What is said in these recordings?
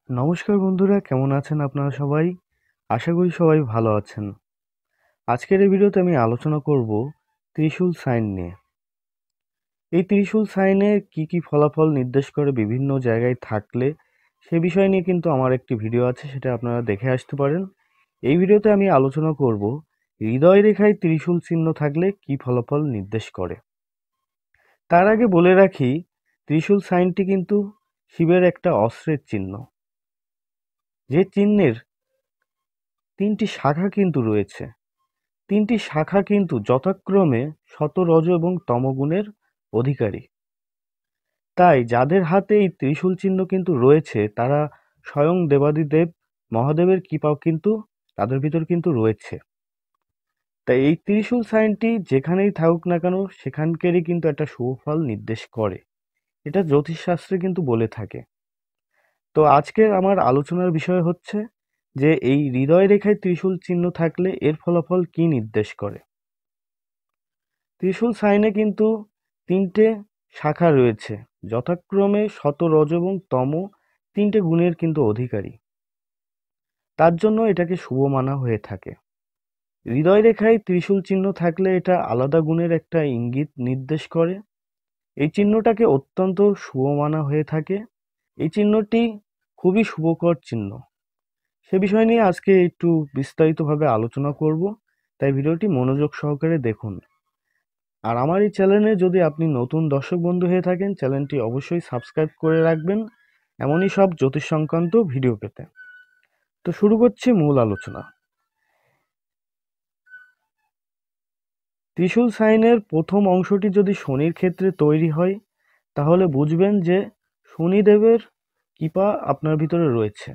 নমস্কার বন্ধুরা, কেমন আছেন আপনারা সবাই? আশা করি সবাই ভালো আছেন। আজকের এই ভিডিওতে আমি আলোচনা করব ত্রিশূল সাইন নিয়ে। এই ত্রিশূল সাইনে কি কি ফলাফল নির্দেশ করে বিভিন্ন জায়গায় থাকলে সে বিষয় নিয়ে কিন্তু আমার একটি ভিডিও আছে, সেটা আপনারা দেখে আসতে পারেন। এই ভিডিওতে আমি আলোচনা করব হৃদয় রেখায় ত্রিশূল চিহ্ন থাকলে কি ফলাফল নির্দেশ করে। তার আগে বলে রাখি, ত্রিশূল সাইনটি কিন্তু শিবের একটা অস্ত্রের চিহ্ন, যে চিহ্নের তিনটি শাখা কিন্তু রয়েছে। তিনটি শাখা কিন্তু যথাক্রমে শত রজ এবং তমগুণের অধিকারী। তাই যাদের হাতে এই ত্রিশূল চিহ্ন কিন্তু রয়েছে, তারা স্বয়ং দেবাদিদেব মহাদেবের কৃপাও কিন্তু তাদের ভিতর কিন্তু রয়েছে। তাই এই ত্রিশূল সাইনটি যেখানেই থাকুক না কেন, সেখানকারই কিন্তু একটা শুভ ফল নির্দেশ করে, এটা জ্যোতিষশাস্ত্রে কিন্তু বলে থাকে। তো আজকের আমার আলোচনার বিষয় হচ্ছে যে এই হৃদয় রেখায় ত্রিশূল চিহ্ন থাকলে এর ফলাফল কি নির্দেশ করে। ত্রিশূল সাইনে কিন্তু তিনটে শাখা রয়েছে, যথাক্রমে শত রজ এবং তম তিনটে গুণের কিন্তু অধিকারী। তার জন্য এটাকে শুভ মানা হয়ে থাকে। হৃদয় রেখায় ত্রিশূল চিহ্ন থাকলে এটা আলাদা গুণের একটা ইঙ্গিত নির্দেশ করে। এই চিহ্নটাকে অত্যন্ত শুভ মানা হয়ে থাকে। এই চিহ্নটি খুবই শুভকর চিহ্ন। সে বিষয় নিয়ে আজকে একটু বিস্তারিতভাবে আলোচনা করব, তাই ভিডিওটি মনোযোগ সহকারে দেখুন। আর আমার এই চ্যানেলে যদি আপনি নতুন দর্শক বন্ধু হয়ে থাকেন, চ্যানেলটি অবশ্যই সাবস্ক্রাইব করে রাখবেন এমনই সব জ্যোতিষ সংক্রান্ত ভিডিও পেতে। তো শুরু করছি মূল আলোচনা। ত্রিশূল সাইনের প্রথম অংশটি যদি শনির ক্ষেত্রে তৈরি হয়, তাহলে বুঝবেন যে শনিদেবের কৃপা আপনার ভিতরে রয়েছে।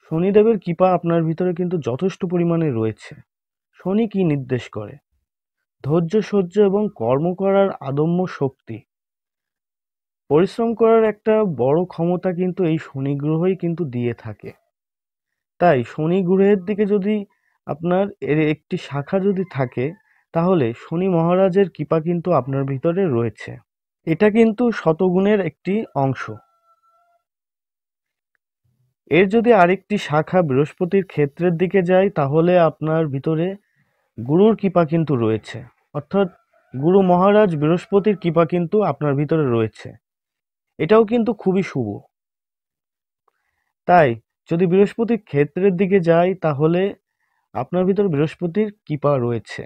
শনিদেবের কৃপা আপনার ভিতরে কিন্তু যথেষ্ট পরিমাণে রয়েছে। শনি কি নির্দেশ করে? ধৈর্য, সহ্য এবং কর্ম করার আদম্য শক্তি, পরিশ্রম করার একটা বড় ক্ষমতা কিন্তু এই শনি গ্রহই কিন্তু দিয়ে থাকে। তাই শনি গ্রহের দিকে যদি আপনার এর একটি শাখা যদি থাকে, তাহলে শনি মহারাজের কৃপা কিন্তু আপনার ভিতরে রয়েছে। এটা কিন্তু শতগুণের একটি অংশ। এর যদি আরেকটি শাখা বৃহস্পতির ক্ষেত্রের দিকে যায়, তাহলে আপনার ভিতরে গুরুর কৃপা কিন্তু রয়েছে, অর্থাৎ গুরু মহারাজ বৃহস্পতির কৃপা কিন্তু আপনার ভিতরে রয়েছে। এটাও কিন্তু খুবই শুভ। তাই যদি বৃহস্পতির ক্ষেত্রের দিকে যাই, তাহলে আপনার ভিতর বৃহস্পতির কৃপা রয়েছে,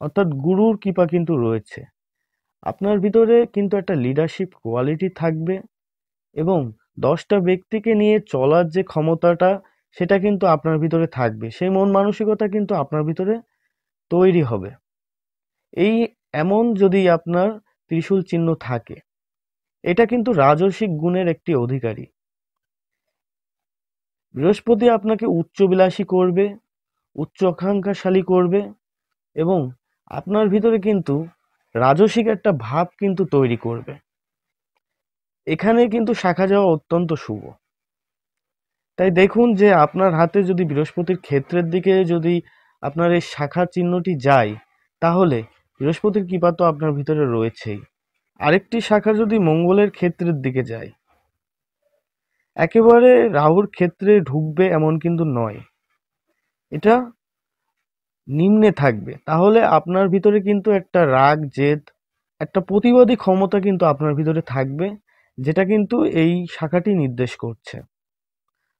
অর্থাৎ গুরুর কৃপা কিন্তু রয়েছে। আপনার ভিতরে কিন্তু একটা লিডারশিপ কোয়ালিটি থাকবে এবং 10টা ব্যক্তিকে নিয়ে চলার যে ক্ষমতাটা, সেটা কিন্তু আপনার ভিতরে থাকবে। সেই মন মানসিকতা কিন্তু আপনার ভিতরে তৈরি হবে। এই এমন যদি আপনার ত্রিশূল চিহ্ন থাকে, এটা কিন্তু রাজসিক গুণের একটি অধিকারী। বৃহস্পতি আপনাকে উচ্চবিলাসী করবে, উচ্চ আকাঙ্ক্ষাশালী করবে এবং আপনার ভিতরে কিন্তু রাজসিক একটা ভাব কিন্তু তৈরি করবে। এখানে কিন্তু শাখা যাওয়া অত্যন্ত শুভ। তাই দেখুন যে আপনার হাতে যদি বৃহস্পতির ক্ষেত্রের দিকে যদি আপনার এই শাখা চিহ্নটি যায়, তাহলে বৃহস্পতির কৃপা তো আপনার ভিতরে রয়েছেই। আরেকটি শাখা যদি মঙ্গলের ক্ষেত্রের দিকে যায়, একেবারে রাহুর ক্ষেত্রে ঢুকবে এমন কিন্তু নয়, এটা নিম্নে থাকবে, তাহলে আপনার ভিতরে কিন্তু একটা রাগ, জেদ, একটা প্রতিবাদী ক্ষমতা কিন্তু আপনার ভিতরে থাকবে, যেটা কিন্তু এই শাখাটি নির্দেশ করছে।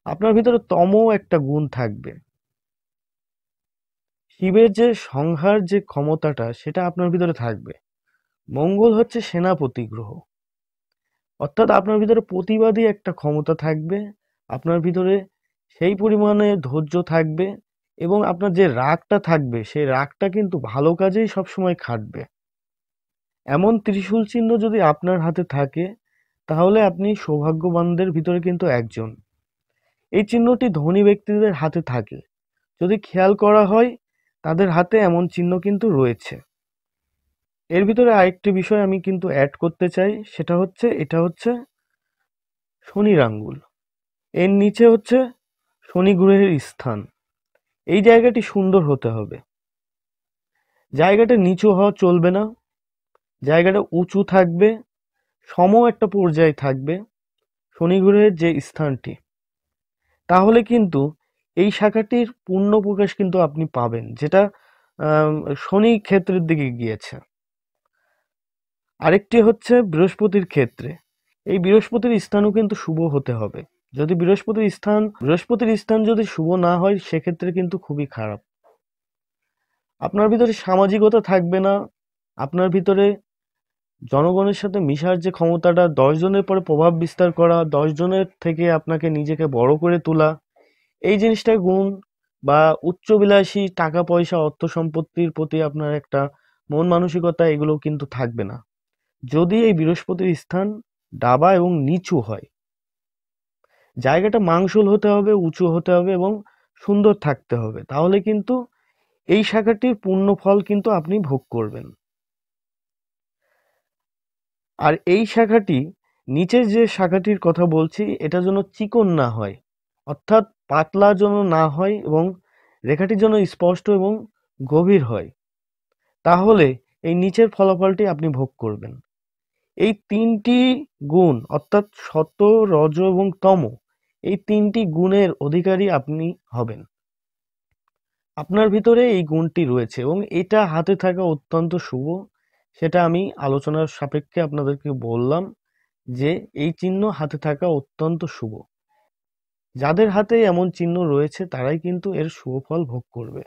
আপনার ভিতরে তম একটা গুণ থাকবে। শিবের যে সংহার যে ক্ষমতাটা, সেটা আপনার ভিতরে থাকবে। মঙ্গল হচ্ছে সেনাপতি গ্রহ, অর্থাৎ আপনার ভিতরে প্রতিবাদী একটা ক্ষমতা থাকবে। আপনার ভিতরে সেই পরিমাণে ধৈর্য থাকবে এবং আপনার যে রাগটা থাকবে, সেই রাগটা কিন্তু ভালো কাজেই সবসময় খাটবে। এমন ত্রিশূল চিহ্ন যদি আপনার হাতে থাকে, তাহলে আপনি সৌভাগ্যবানদের ভিতরে কিন্তু একজন। এই চিহ্নটি ধনী ব্যক্তিদের হাতে থাকে। যদি খেয়াল করা হয়, তাদের হাতে এমন চিহ্ন কিন্তু রয়েছে। এর ভিতরে আরেকটি বিষয় আমি কিন্তু অ্যাড করতে চাই, সেটা হচ্ছে এটা হচ্ছে শনির আঙ্গুল। এর নিচে হচ্ছে শনি গ্রহের স্থান। এই জায়গাটি সুন্দর হতে হবে। জায়গাটা নিচু হওয়া চলবে না, জায়গাটা উঁচু থাকবে, সম একটা পর্যায়ে থাকবে শনি গ্রহের যে স্থানটি। তাহলে কিন্তু এই শাখাটির পূর্ণ প্রকাশ কিন্তু আপনি পাবেন, যেটা শনি ক্ষেত্রের দিকে গিয়েছে। আরেকটি হচ্ছে বৃহস্পতির ক্ষেত্রে। এই বৃহস্পতির স্থানও কিন্তু শুভ হতে হবে। যদি বৃহস্পতির স্থান যদি শুভ না হয়, সেক্ষেত্রে কিন্তু খুবই খারাপ। আপনার ভিতরে সামাজিকতা থাকবে না। আপনার ভিতরে জনগণের সাথে মিশার যে ক্ষমতাটা, 10 জনের পরে প্রভাব বিস্তার করা, 10 জনের থেকে আপনাকে নিজেকে বড় করে তোলা, এই জিনিসটা গুণ বা উচ্চবিলাসী টাকা পয়সা অর্থ সম্পত্তির প্রতি আপনার একটা মন মানসিকতা, এগুলো কিন্তু থাকবে না। যদি এই বৃহস্পতির স্থান ডাবা এবং নিচু হয়, জায়গাটা মাংসল হতে হবে, উঁচু হতে হবে এবং সুন্দর থাকতে হবে, তাহলে কিন্তু এই শাখাটির পূর্ণ ফল কিন্তু আপনি ভোগ করবেন। আর এই শাখাটি, নিচের যে শাখাটির কথা বলছি, এটা যেন চিকন না হয়, অর্থাৎ পাতলা যেন না হয় এবং রেখাটি যেন স্পষ্ট এবং গভীর হয়, তাহলে এই নিচের ফলাফলটি আপনি ভোগ করবেন। এই তিনটি গুণ, অর্থাৎ সত্ব, রজ এবং তম, এই তিনটি গুণের অধিকারী আপনি হবেন। আপনার ভিতরে এই গুণটি রয়েছে এবং এটা হাতে থাকা অত্যন্ত শুভ। সেটা আমি আলোচনার সাপেক্ষে আপনাদেরকে বললাম যে এই চিহ্ন হাতে থাকা অত্যন্ত শুভ। যাদের হাতে এমন চিহ্ন রয়েছে তারাই কিন্তু এর শুভ ফল ভোগ করবে।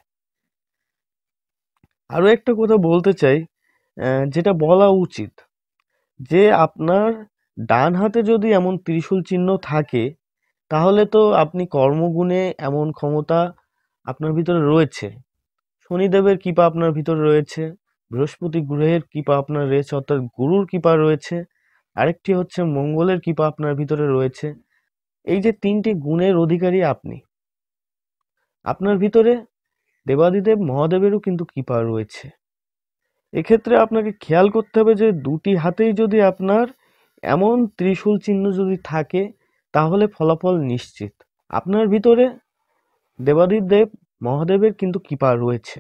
আরো একটা কথা বলতে চাই, যেটা বলা উচিত, যে আপনার ডান হাতে যদি এমন ত্রিশূল চিহ্ন থাকে, তাহলে তো আপনি কর্মগুণে এমন ক্ষমতা আপনার ভিতরে রয়েছে। শনিদেবের কৃপা আপনার ভিতরে রয়েছে, বৃহস্পতি গ্রহের কৃপা আপনার রয়েছে, অর্থাৎ গুরুর কৃপা রয়েছে, আরেকটি হচ্ছে মঙ্গলের কৃপা আপনার ভিতরে রয়েছে। এই যে তিনটি গুণের অধিকারী আপনি, আপনার ভিতরে দেবাদিদেব মহাদেবেরও কিন্তু কৃপা রয়েছে। এক্ষেত্রে আপনাকে খেয়াল করতে হবে যে দুটি হাতেই যদি আপনার এমন ত্রিশূল চিহ্ন যদি থাকে, তাহলে ফলাফল নিশ্চিত। আপনার ভিতরে দেবাদিদেব মহাদেবের কিন্তু কৃপা রয়েছে।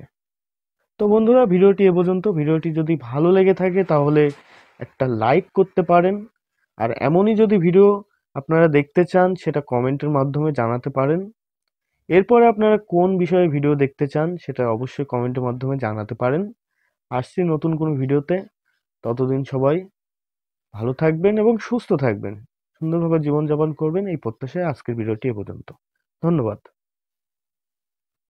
তো বন্ধুরা, ভিডিওটি এ পর্যন্ত। ভিডিওটি যদি ভালো লেগে থাকে তাহলে একটা লাইক করতে পারেন। আর এমনই যদি ভিডিও আপনারা দেখতে চান, সেটা কমেন্টের মাধ্যমে জানাতে পারেন। এরপরে আপনারা কোন বিষয়ে ভিডিও দেখতে চান, সেটা অবশ্যই কমেন্টের মাধ্যমে জানাতে পারেন। আসছি নতুন কোনো ভিডিওতে। ততদিন সবাই ভালো থাকবেন এবং সুস্থ থাকবেন, সুন্দরভাবে জীবনযাপন করবেন, এই প্রত্যাশায় আজকের ভিডিওটি এ পর্যন্ত। ধন্যবাদ।